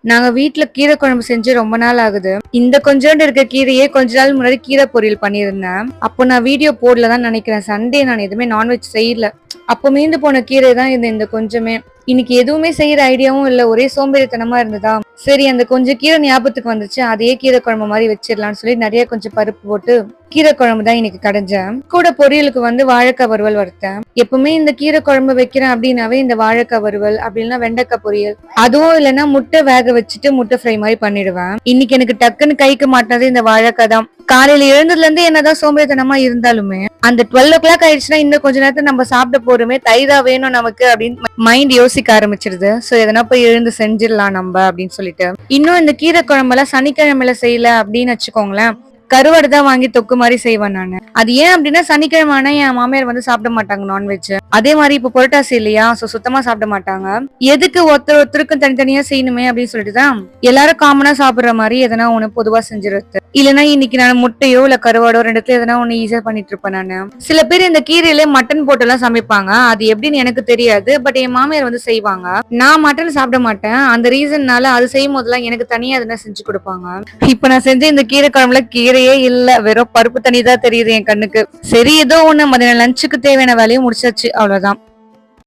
நாங்க வீட்ல கீரை குழம்பு செஞ்சு ரொம்ப நாள் ஆகுது. இந்த கொஞ்சோண்டு இருக்க கீரையே கொஞ்ச நாள் முன்னாடி கீரை பொரியல் பண்ணியிருந்தேன். அப்போ நான் வீடியோ போடலதான் நினைக்கிறேன். சண்டே நான் எதுவுமே நான்வெஜ் செய்யல. அப்போ மீந்து போன கீரை தான் இந்த கொஞ்சமே. இன்னைக்கு எதுவுமே செய்யற ஐடியாவும் இல்ல. ஒரே சோம்பேறித்தனமா இருந்ததா, சரி அந்த கொஞ்சம் கீரை ஞாபகத்துக்கு வந்துச்சு. அதையே கீரை குழம்பு மாதிரி வச்சிடலாம்னு சொல்லி நிறைய கொஞ்சம் பருப்பு போட்டு கீரை குழம்பு தான் இன்னைக்கு கடைஞ்சேன். கூட பொரியலுக்கு வாழைக்காய் வறுவல் வறுத்தேன். எப்பவுமே இந்த கீரை குழம்பு வைக்கிறேன் அப்படின்னாவே இந்த வாழைக்காய் வறுவல் அப்படின்னா வெண்டைக்காய் பொரியல், அதுவும் இல்லைன்னா முட்டை வேக வச்சுட்டு முட்டை ஃப்ரை மாதிரி பண்ணிடுவேன். இன்னைக்கு எனக்கு டக்குன்னு கைக்கு மாட்டினது இந்த வாழைக்காய் தான். காலையில எழுந்ததுல இருந்து என்னதான் சோம்பேறித்தனமா இருந்தாலுமே அந்த 12 o'clock ஆயிடுச்சுன்னா இன்னும் கொஞ்ச நேரத்தை நம்ம சாப்பிட போறோமே, தைதா வேணும் நமக்கு அப்படின்னு மைண்ட் யோசிக்க ஆரம்பிச்சிருது. சோ எதனா போய் எழுந்து செஞ்சிடலாம் நம்ம அப்படின்னு சொல்லிட்டு. இன்னும் இந்த கீரை குழம்பெல்லாம் சனிக்கிழமையில செய்யல அப்படின்னு வச்சுக்கோங்களேன், கருவாடு தான் வாங்கி தொக்கு மாதிரி செய்வேன் நானு. அது ஏன் அப்படின்னா சனிக்கிழமை ஆனா என் மாமியார் சாப்பிட மாட்டாங்க நான்வெஜ். அதே மாதிரி இப்ப புரட்டாசி இல்லையா, சோ சுத்தமா சாப்பிட மாட்டாங்க. எதுக்கு ஒருத்தருக்கும் தனித்தனியா செய்யணுமே அப்படின்னு சொல்லிட்டுதான் எல்லாரும் காமனா சாப்பிடுற மாதிரி எதனா ஒண்ணு பொதுவா செஞ்சிருது. இல்லைன்னா இன்னைக்கு நான் முட்டையோ இல்ல கருவாடோ ரெண்டுத்துல எதனா ஒண்ணு ஈஸியா பண்ணிட்டு இருப்பேன் நானு. சில பேர் இந்த கீரையில மட்டன் போட்டு எல்லாம் சமைப்பாங்க. அது எப்படின்னு எனக்கு தெரியாது. பட் என் மாமியார் செய்வாங்க. நான் மட்டன் சாப்பிட மாட்டேன். அந்த ரீசன்னால அது செய்யும் போதெல்லாம் எனக்கு தனியா எதனா செஞ்சு கொடுப்பாங்க. இப்ப நான் செஞ்ச இந்த கீரை குழம்புல கீரையே இல்ல, வெறும் பருப்பு தண்ணி தான் தெரியுது என் கண்ணுக்கு. சரி ஏதோ ஒண்ணு மதியம் லஞ்சுக்கு தேவையான வேலையும் முடிச்சாச்சு, அவ்வளவுதான்.